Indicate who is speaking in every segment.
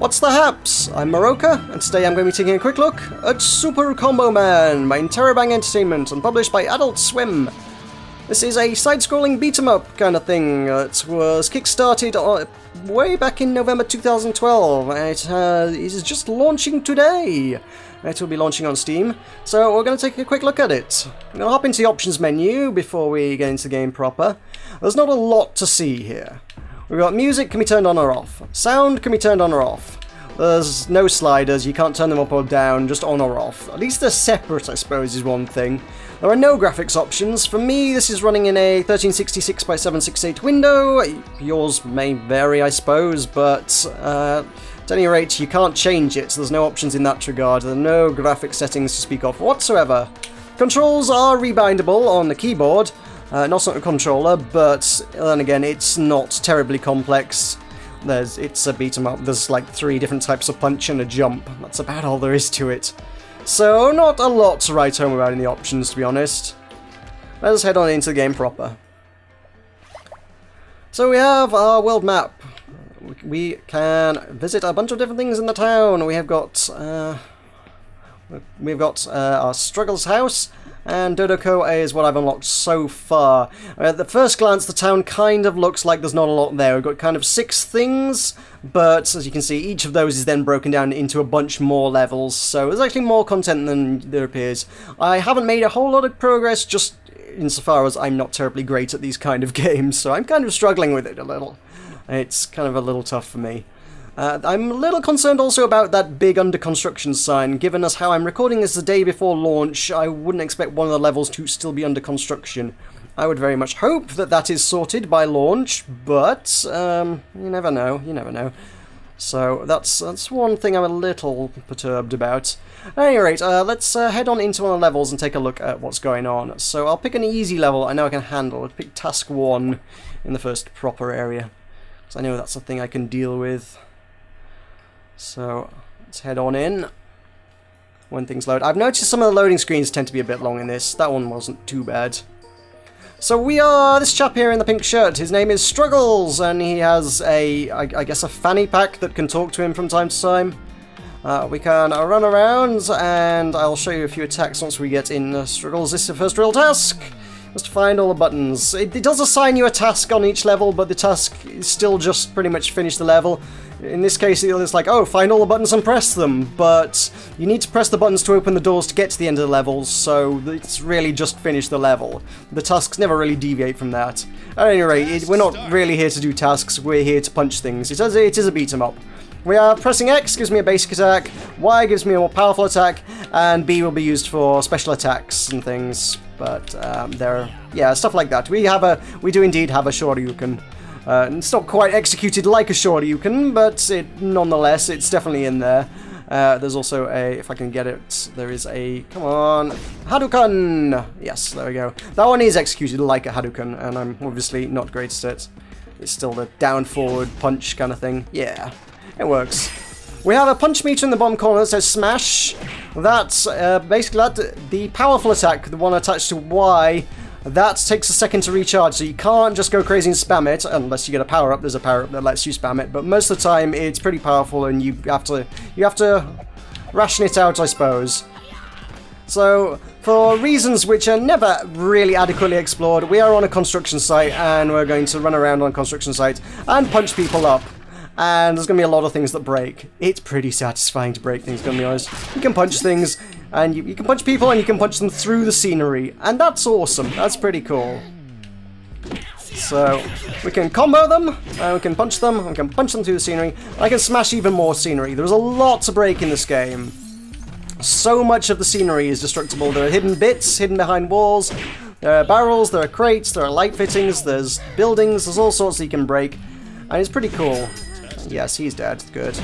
Speaker 1: What's the haps? I'm Meroka, and today I'm going to be taking a quick look at Super Comboman by Interabang Entertainment and published by Adult Swim. This is a side-scrolling beat-em-up kind of thing that was kick-started way back in November 2012, and it is just launching today. It will be launching on Steam, so we're going to take a quick look at it. I'm going to hop into the options menu before we get into the game proper. There's not a lot to see here. We've got music can be turned on or off. Sound can be turned on or off. There's no sliders, you can't turn them up or down, just on or off. At least they're separate, I suppose, is one thing. There are no graphics options. For me, this is running in a 1366 by 768 window. Yours may vary, I suppose, but at any rate, you can't change it, so there's no options in that regard. There are no graphic settings to speak of whatsoever. Controls are rebindable on the keyboard. Not on a controller, but then again, it's not terribly complex. It's a beat 'em up. There's like 3 different types of punch and a jump. That's about all there is to it. So not a lot to write home about in the options, to be honest. Let's head on into the game proper. So we have our world map. We can visit a bunch of different things in the town. We've got our Struggles house. And Dodoko is what I've unlocked so far. At the first glance, the town kind of looks like there's not a lot there. We've got kind of 6 things, but as you can see, each of those is then broken down into a bunch more levels, so there's actually more content than there appears. I haven't made a whole lot of progress, just insofar as I'm not terribly great at these kind of games, so I'm kind of struggling with it a little. It's kind of a little tough for me. I'm a little concerned also about that big under construction sign. Given as how I'm recording this the day before launch, I wouldn't expect one of the levels to still be under construction. I would very much hope that that is sorted by launch, but you never know, you never know. So that's one thing I'm a little perturbed about. At any rate, let's head on into one of the levels and take a look at what's going on. So I'll pick an easy level I know I can handle. I'll pick Task 1 in the first proper area, because I know that's a thing I can deal with. So let's head on in when things load. I've noticed some of the loading screens tend to be a bit long in this. That one wasn't too bad. So we are this chap here in the pink shirt. His name is Struggles, and he has I guess a fanny pack that can talk to him from time to time. We can run around, and I'll show you a few attacks once we get in Struggles. This is the first real task. Just to find all the buttons. It does assign you a task on each level, but the task is still just pretty much finish the level. In this case, it's like, oh, find all the buttons and press them, but you need to press the buttons to open the doors to get to the end of the levels, so it's really just finish the level. The tasks never really deviate from that. At any rate, we're not really here to do tasks, we're here to punch things. It is a beat 'em up. We are pressing X gives me a basic attack, Y gives me a more powerful attack, and B will be used for special attacks and things. But yeah, stuff like that. We do indeed have a Shoryuken. It's not quite executed like a Shoryuken, but nonetheless, it's definitely in there. There's also a, if I can get it, there is a, come on, Hadouken! Yes, there we go. That one is executed like a Hadouken, and I'm obviously not great at it. It's still the down-forward punch kind of thing. Yeah, it works. We have a punch meter in the bottom corner that says smash. That's basically the powerful attack, the one attached to Y, that takes a second to recharge, so you can't just go crazy and spam it, unless you get a power-up. There's a power-up that lets you spam it, but most of the time it's pretty powerful and you have to ration it out, I suppose. So, for reasons which are never really adequately explored, we are on a construction site and we're going to run around on a construction site and punch people up. And there's going to be a lot of things that break. It's pretty satisfying to break things, gonna be honest. You can punch things, and you can punch people, and you can punch them through the scenery. And that's awesome. That's pretty cool. So, we can combo them, and we can punch them, and we can punch them through the scenery. I can smash even more scenery. There's a lot to break in this game. So much of the scenery is destructible. There are hidden bits, hidden behind walls. There are barrels, there are crates, there are light fittings, there's buildings, there's all sorts that you can break. And it's pretty cool. Yes, he's dead. Good.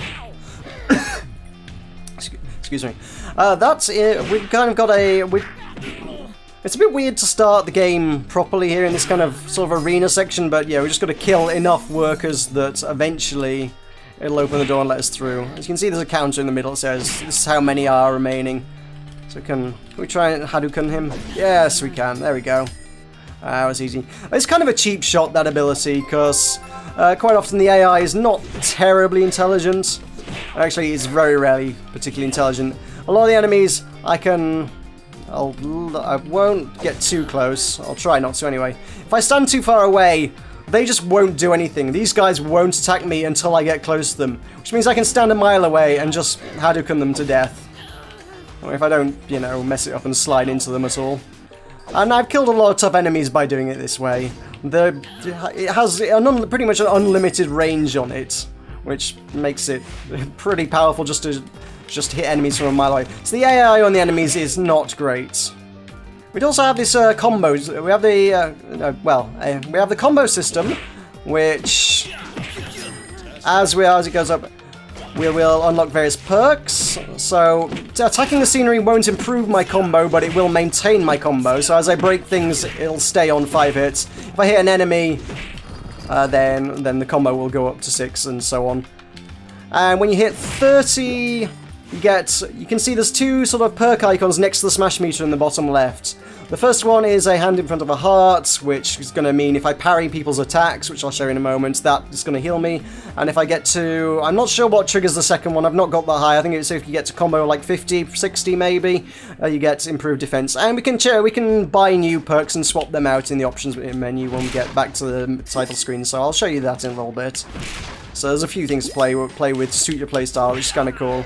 Speaker 1: Excuse me. That's it. We've kind of got a... It's a bit weird to start the game properly here in this kind of sort of arena section, but yeah, we just got to kill enough workers that eventually it'll open the door and let us through. As you can see, there's a counter in the middle that says this is how many are remaining. So can we try and Hadouken him? Yes, we can. There we go. That was easy. It's kind of a cheap shot, that ability, because quite often the AI is not terribly intelligent. Actually, it's very rarely particularly intelligent. A lot of the enemies, I won't get too close. I'll try not to anyway. If I stand too far away, they just won't do anything. These guys won't attack me until I get close to them, which means I can stand a mile away and just Hadouken them to death. Or if I don't, you know, mess it up and slide into them at all. And I've killed a lot of tough enemies by doing it this way. It has pretty much an unlimited range on it, which makes it pretty powerful just to hit enemies from a mile away. So the AI on the enemies is not great. We also have this combos. We have the we have the combo system, which as it goes up, we will unlock various perks. So attacking the scenery won't improve my combo, but it will maintain my combo. So as I break things, it'll stay on 5 hits. If I hit an enemy, then the combo will go up to 6 and so on. And when you hit 30, you can see there's 2 sort of perk icons next to the smash meter in the bottom left. The first one is a hand in front of a heart, which is going to mean if I parry people's attacks, which I'll show you in a moment, that is going to heal me. And if I get to... I'm not sure what triggers the second one, I've not got that high. I think it's if you get to combo like 50, 60 maybe, you get improved defense. And we can buy new perks and swap them out in the options menu when we get back to the title screen, so I'll show you that in a little bit. So there's a few things to play with to suit your playstyle, which is kind of cool.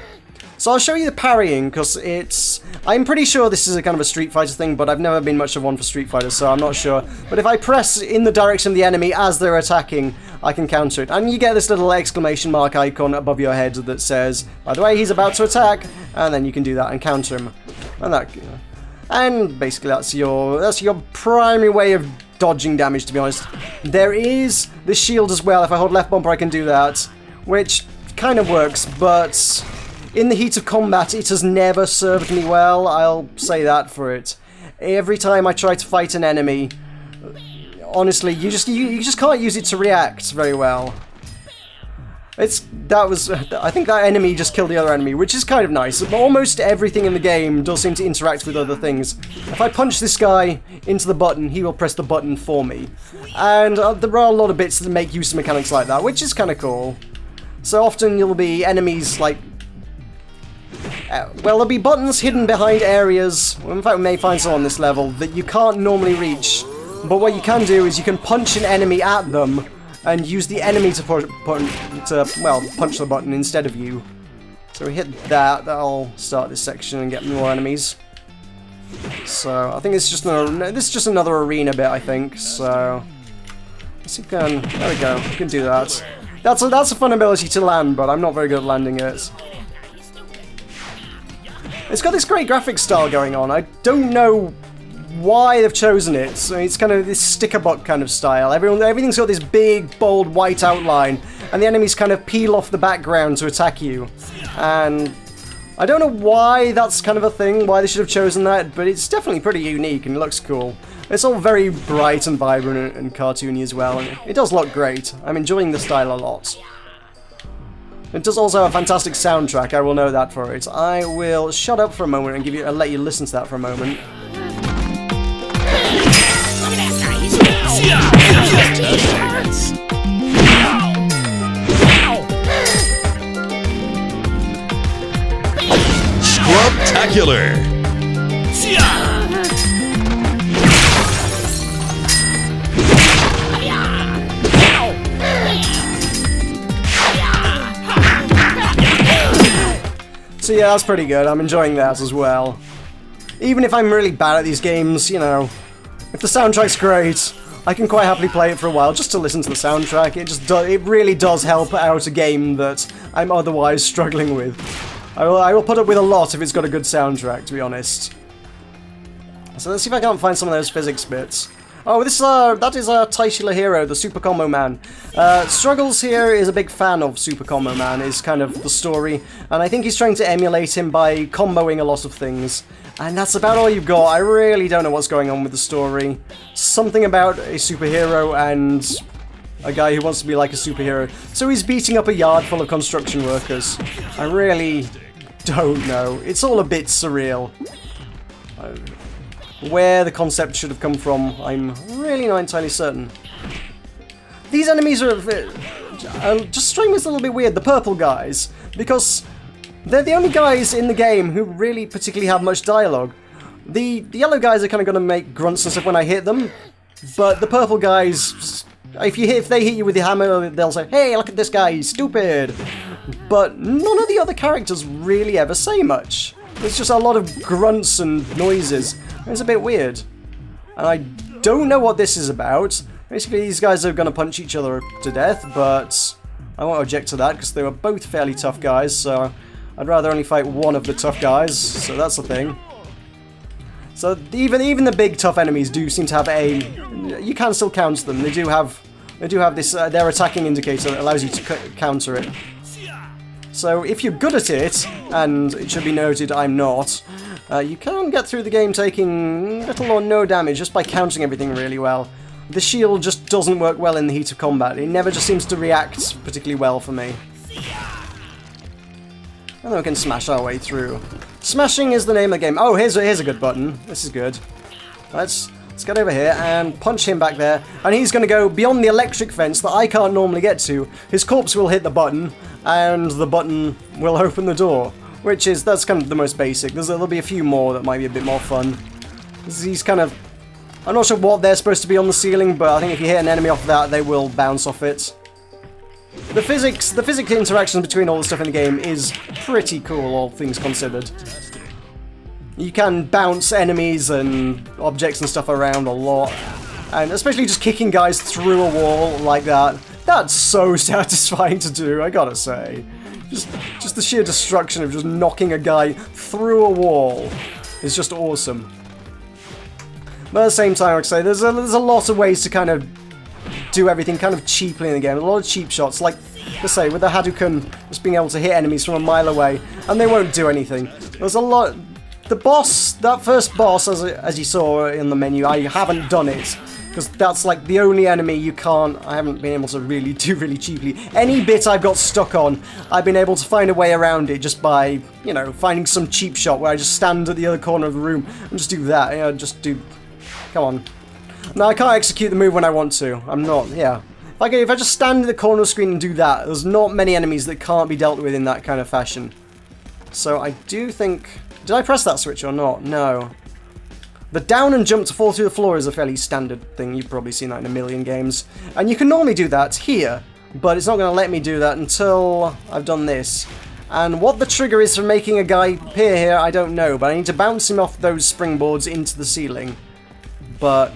Speaker 1: So I'll show you the parrying, because I'm pretty sure this is a kind of a Street Fighter thing, but I've never been much of one for Street Fighter, so I'm not sure. But if I press in the direction of the enemy as they're attacking, I can counter it. And you get this little exclamation mark icon above your head that says, by the way, he's about to attack, and then you can do that and counter him. And basically that's your primary way of dodging damage, to be honest. There is the shield as well. If I hold left bumper, I can do that, which kind of works, but in the heat of combat, it has never served me well, I'll say that for it. Every time I try to fight an enemy, honestly, you just can't use it to react very well. I think that enemy just killed the other enemy, which is kind of nice. Almost everything in the game does seem to interact with other things. If I punch this guy into the button, he will press the button for me. And there are a lot of bits that make use of mechanics like that, which is kind of cool. So often you'll be enemies like... well, there'll be buttons hidden behind areas, in fact we may find some on this level, that you can't normally reach. But what you can do is you can punch an enemy at them, and use the enemy to punch the button instead of you. So we hit that, that'll start this section and get more enemies. So I think this is just another arena bit, I think, so... let's see if we can... there we go, we can do that. That's a fun ability to land, but I'm not very good at landing it. It's got this great graphics style going on. I don't know why they've chosen it. So it's kind of this sticker-buck kind of style. Everything's got this big, bold, white outline, and the enemies kind of peel off the background to attack you. And I don't know why that's kind of a thing, why they should have chosen that, but it's definitely pretty unique and it looks cool. It's all very bright and vibrant and cartoony as well, and it does look great. I'm enjoying the style a lot. It does also have a fantastic soundtrack, I will know that for it. I will shut up for a moment and let you listen to that for a moment.
Speaker 2: Scrubtacular!
Speaker 1: So yeah, that's pretty good. I'm enjoying that as well. Even if I'm really bad at these games, you know, if the soundtrack's great, I can quite happily play it for a while just to listen to the soundtrack. It really does help out a game that I'm otherwise struggling with. I will put up with a lot if it's got a good soundtrack, to be honest. So let's see if I can't find some of those physics bits. Oh, that is our titular hero, the Super Comboman. Struggles here is a big fan of Super Comboman, is kind of the story, and I think he's trying to emulate him by comboing a lot of things. And that's about all you've got. I really don't know what's going on with the story. Something about a superhero and a guy who wants to be like a superhero. So he's beating up a yard full of construction workers. I really don't know. It's all a bit surreal. Where the concept should have come from, I'm really not entirely certain. These enemies are just strike me as a little bit weird, the purple guys, because they're the only guys in the game who really particularly have much dialogue. The yellow guys are kind of going to make grunts and stuff when I hit them, but the purple guys, if they hit you with the hammer, they'll say, "Hey, look at this guy, he's stupid." But none of the other characters really ever say much. It's just a lot of grunts and noises. It's a bit weird. And I don't know what this is about. Basically, these guys are going to punch each other to death, but I won't object to that because they were both fairly tough guys, so I'd rather only fight one of the tough guys, so that's the thing. So even the big tough enemies do seem to have you can still counter them. They do have this their attacking indicator that allows you to counter it. So if you're good at it, and it should be noted I'm not, you can get through the game taking little or no damage just by countering everything really well. The shield just doesn't work well in the heat of combat. It never just seems to react particularly well for me. And then we can smash our way through. Smashing is the name of the game. Oh, here's a good button. This is good. Let's get over here and punch him back there. And he's going to go beyond the electric fence that I can't normally get to. His corpse will hit the button, and the button will open the door. That's kind of the most basic. There'll be a few more that might be a bit more fun. He's kind of... I'm not sure what they're supposed to be on the ceiling, but I think if you hit an enemy off that, they will bounce off it. The physical interactions between all the stuff in the game is pretty cool, all things considered. You can bounce enemies and objects and stuff around a lot, and especially just kicking guys through a wall like that. That's so satisfying to do, I gotta say. Just the sheer destruction of just knocking a guy through a wall is just awesome. But at the same time, like I say, there's a lot of ways to kind of do everything kind of cheaply in the game. A lot of cheap shots, like, let's say, with the Hadouken, just being able to hit enemies from a mile away, and they won't do anything. There's a lot... The boss, that first boss, as you saw in the menu, I haven't done it. Because that's like the only enemy I haven't been able to really do really cheaply. Any bit I've got stuck on, I've been able to find a way around it just by, you know, finding some cheap shot where I just stand at the other corner of the room and just do that. You know, come on. No, I can't execute the move when I want to. I'm not, yeah. If I just stand in the corner of the screen and do that, there's not many enemies that can't be dealt with in that kind of fashion. So I do think... Did I press that switch or not? No. The down and jump to fall through the floor is a fairly standard thing. You've probably seen that in a million games. And you can normally do that here, but it's not going to let me do that until I've done this. And what the trigger is for making a guy appear here, I don't know, but I need to bounce him off those springboards into the ceiling. But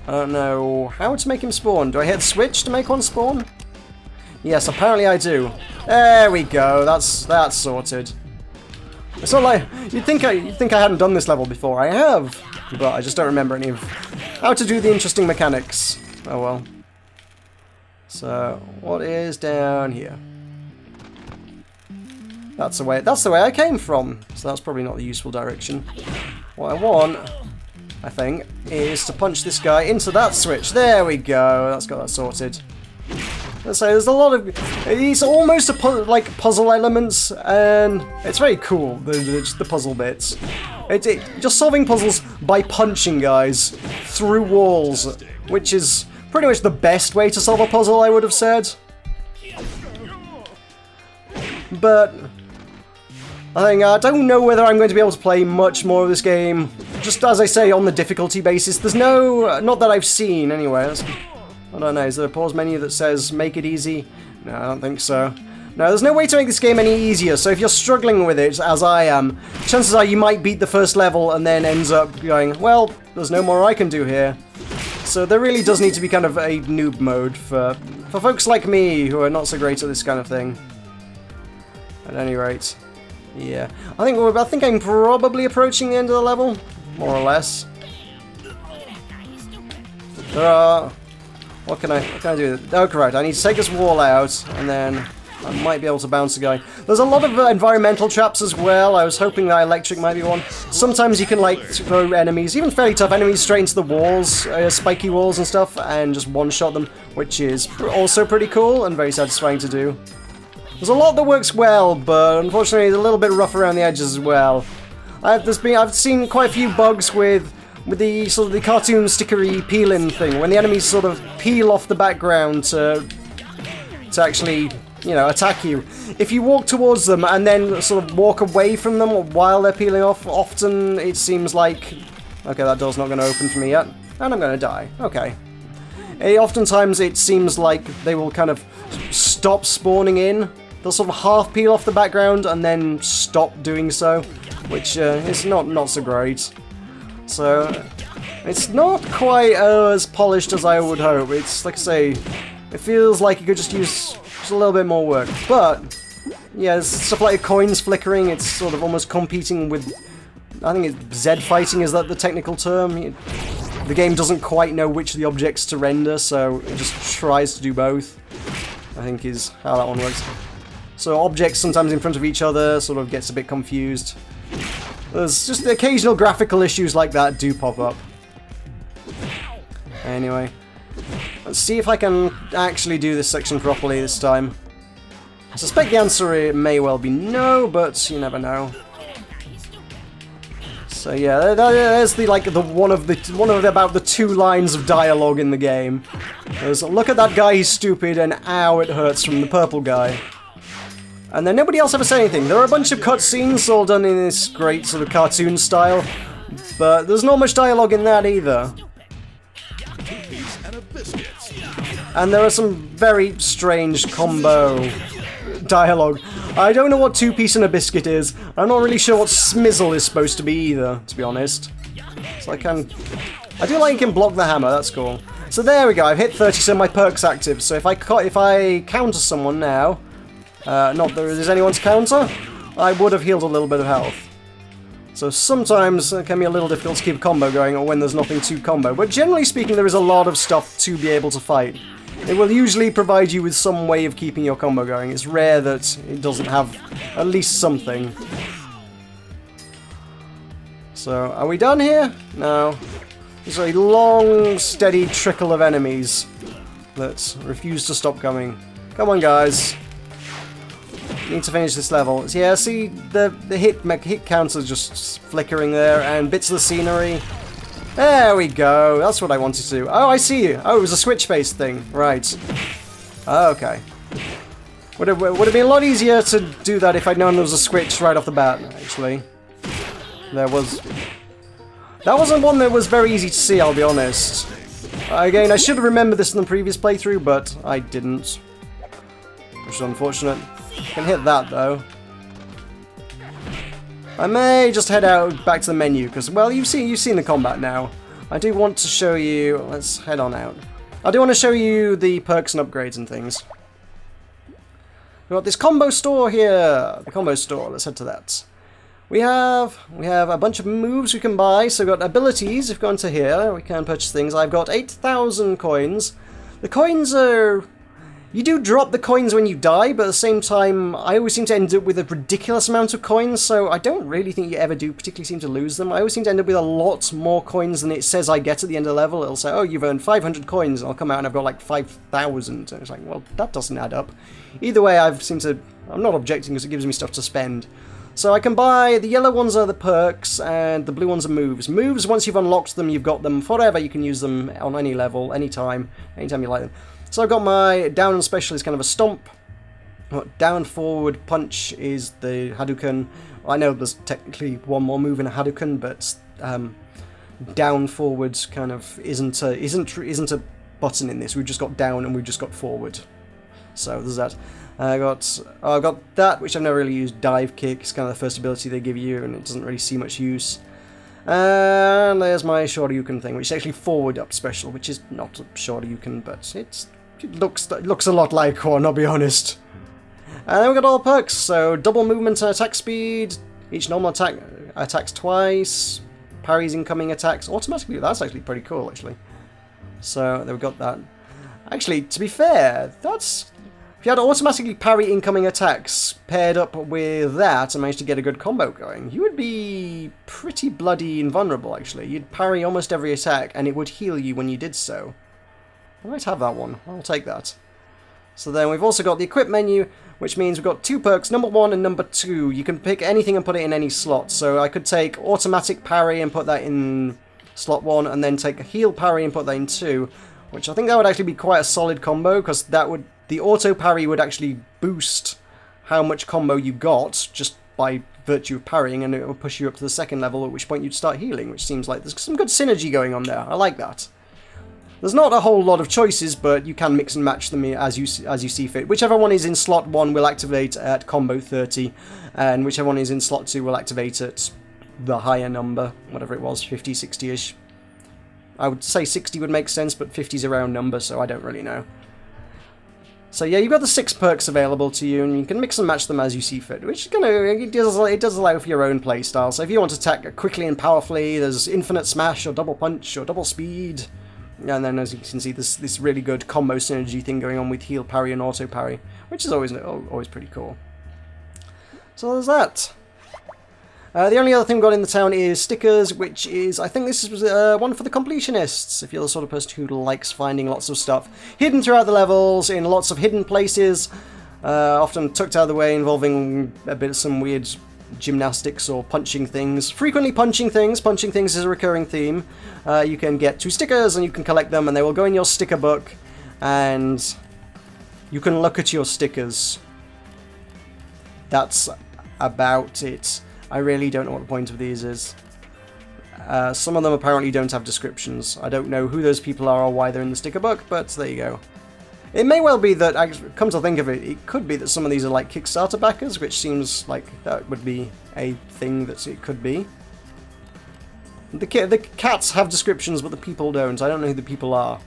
Speaker 1: I don't know how to make him spawn. Do I hit switch to make one spawn? Yes, apparently I do. There we go. That's sorted. It's not like you'd think I hadn't done this level before. I have, but I just don't remember any of how to do the interesting mechanics. Oh well. So what is down here? That's the way I came from. So that's probably not the useful direction. What I want, I think, is to punch this guy into that switch. There we go. That's got that sorted. So there's a lot of... It's almost like puzzle elements, and it's very cool, the puzzle bits. Just solving puzzles by punching guys through walls, which is pretty much the best way to solve a puzzle, I would have said. But I don't know whether I'm going to be able to play much more of this game. Just as I say, on the difficulty basis. There's no... Not that I've seen, anyway. I don't know, is there a pause menu that says make it easy? No, I don't think so. No, there's no way to make this game any easier, so if you're struggling with it, as I am, chances are you might beat the first level and then ends up going, well, there's no more I can do here. So there really does need to be kind of a noob mode for folks like me who are not so great at this kind of thing. At any rate, yeah. I think I'm probably approaching the end of the level, more or less. There are... What can I do? Oh, correct. I need to take this wall out, and then I might be able to bounce a guy. There's a lot of environmental traps as well. I was hoping that electric might be one. Sometimes you can, like, throw enemies, even fairly tough enemies, straight into the walls, spiky walls and stuff, and just one-shot them, which is also pretty cool and very satisfying to do. There's a lot that works well, but unfortunately it's a little bit rough around the edges as well. I've seen quite a few bugs with the sort of the cartoon stickery peeling thing, when the enemies sort of peel off the background to to actually, you know, attack you. If you walk towards them and then sort of walk away from them while they're peeling off, often it seems like, okay, that door's not going to open for me yet, and I'm going to die. Okay. Oftentimes it seems like they will kind of stop spawning in. They'll sort of half peel off the background and then stop doing so, which is not so great. So it's not quite as polished as I would hope. It's, like I say, it feels like you could just use just a little bit more work. But, yeah, stuff like coins flickering, it's sort of almost competing with, I think it's Z fighting, is that the technical term? The game doesn't quite know which of the objects to render, so it just tries to do both, I think is how that one works. So objects sometimes in front of each other sort of gets a bit confused. There's just the occasional graphical issues like that do pop up. Anyway, let's see if I can actually do this section properly this time. I suspect the answer may well be no, but you never know. So yeah, there's the one of about the 2 lines of dialogue in the game. There's look at that guy, he's stupid, and ow, it hurts from the purple guy. And then nobody else ever said anything. There are a bunch of cutscenes all done in this great sort of cartoon style, but there's not much dialogue in that either. And there are some very strange combo dialogue. I don't know what 2-piece and a biscuit is. I'm not really sure what smizzle is supposed to be either, to be honest. So I do like you can block the hammer, that's cool. So there we go, I've hit 30, so my perk's active. So if I counter someone now, not that there's anyone to counter, I would have healed a little bit of health. So sometimes it can be a little difficult to keep a combo going or when there's nothing to combo, but generally speaking there is a lot of stuff to be able to fight. It will usually provide you with some way of keeping your combo going. It's rare that it doesn't have at least something. So, are we done here? No. There's a long, steady trickle of enemies that refuse to stop coming. Come on, guys. Need to finish this level. So, yeah, see, the hit counts are just flickering there, and bits of the scenery. There we go. That's what I wanted to do. Oh, I see you. Oh, it was a switch-based thing. Right. Oh, okay. Would have been a lot easier to do that if I'd known there was a switch right off the bat, actually. That wasn't one that was very easy to see, I'll be honest. Again, I should have remembered this in the previous playthrough, but I didn't. Which is unfortunate. Can hit that, though. I may just head out back to the menu, because, well, you've seen the combat now. I do want to show you... Let's head on out. I do want to show you the perks and upgrades and things. We've got this combo store here. The combo store. Let's head to that. We have a bunch of moves we can buy. So we've got abilities. If we go into here, we can purchase things. I've got 8,000 coins. The coins are... You do drop the coins when you die, but at the same time, I always seem to end up with a ridiculous amount of coins, so I don't really think you ever do particularly seem to lose them. I always seem to end up with a lot more coins than it says I get at the end of the level. It'll say, oh, you've earned 500 coins, and I'll come out and I've got like 5,000. And it's like, well, that doesn't add up. Either way, I'm not objecting because it gives me stuff to spend. So I can buy, the yellow ones are the perks, and the blue ones are moves. Moves, once you've unlocked them, you've got them forever. You can use them on any level, anytime you like them. So I've got my down and special is kind of a stomp. Down forward punch is the Hadouken. I know there's technically one more move in a Hadouken, but down forward kind of isn't a button in this. We've just got down and we've just got forward. So there's that. I've got that, which I've never really used. Dive kick. It's kind of the first ability they give you, and it doesn't really see much use. And there's my Shoryuken thing, which is actually forward up special, which is not a Shoryuken, but it looks a lot like one, I'll be honest. And then we've got all the perks, so double movement and attack speed, each normal attack attacks twice, parries incoming attacks automatically. That's actually pretty cool, actually. So there we got that. Actually, to be fair, that's... If you had automatically parry incoming attacks paired up with that and managed to get a good combo going, you would be pretty bloody invulnerable, actually. You'd parry almost every attack, and it would heal you when you did so. I might have that one. I'll take that. So then we've also got the equip menu, which means we've got 2 perks, number 1 and number 2. You can pick anything and put it in any slot. So I could take automatic parry and put that in slot 1, and then take a heal parry and put that in 2. Which I think that would actually be quite a solid combo, because that would the auto parry would actually boost how much combo you got just by virtue of parrying, and it will push you up to the second level, at which point you'd start healing, which seems like there's some good synergy going on there. I like that. There's not a whole lot of choices, but you can mix and match them as you see fit. Whichever one is in slot 1 will activate at combo 30, and whichever one is in slot 2 will activate at the higher number, whatever it was, 50, 60-ish. I would say 60 would make sense, but 50 is a round number, so I don't really know. So yeah, you've got the 6 perks available to you, and you can mix and match them as you see fit, which it does allow for your own playstyle. So if you want to attack quickly and powerfully, there's infinite smash, or double punch, or double speed. And then, as you can see, there's this really good combo synergy thing going on with heal parry and auto parry, which is always pretty cool. So there's that. The only other thing we've got in the town is stickers, which is, I think this is one for the completionists, if you're the sort of person who likes finding lots of stuff hidden throughout the levels, in lots of hidden places, often tucked out of the way, involving a bit of some weird gymnastics or punching things. Frequently punching things. Punching things is a recurring theme. You can get 2 stickers and you can collect them, and they will go in your sticker book, and you can look at your stickers. That's about it. I really don't know what the point of these is. Some of them apparently don't have descriptions. I don't know who those people are or why they're in the sticker book, but there you go. It may well be that, come to think of it, it could be that some of these are like Kickstarter backers, which seems like that would be a thing that it could be. The cats have descriptions, but the people don't. I don't know who the people are.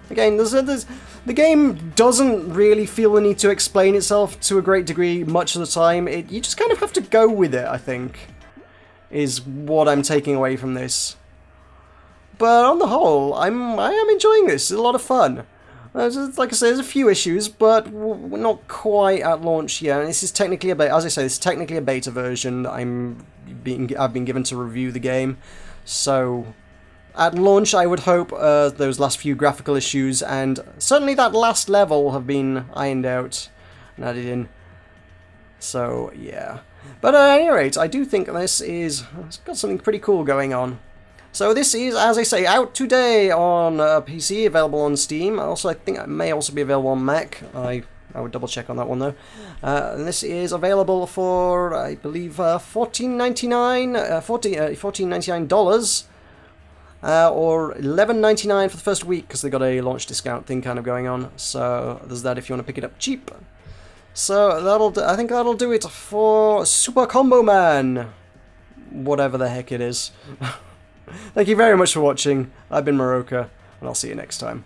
Speaker 1: Again, the game doesn't really feel the need to explain itself to a great degree much of the time. You just kind of have to go with it, I think, is what I'm taking away from this. But on the whole, I am enjoying this. It's a lot of fun. Like I say, there's a few issues, but we're not quite at launch yet. And this is technically as I say, this is technically a beta version that I've been given to review the game. So at launch, I would hope those last few graphical issues and certainly that last level have been ironed out and added in. So yeah. But at any rate, I do think it's got something pretty cool going on. So this is, as I say, out today on PC, available on Steam. Also, I think it may also be available on Mac. I would double check on that one though. And this is available for, I believe, $14.99 or $11.99 for the first week, because they got a launch discount thing kind of going on. So there's that if you want to pick it up cheap. So I think that'll do it for Super Comboman, whatever the heck it is. Thank you very much for watching. I've been Meroka, and I'll see you next time.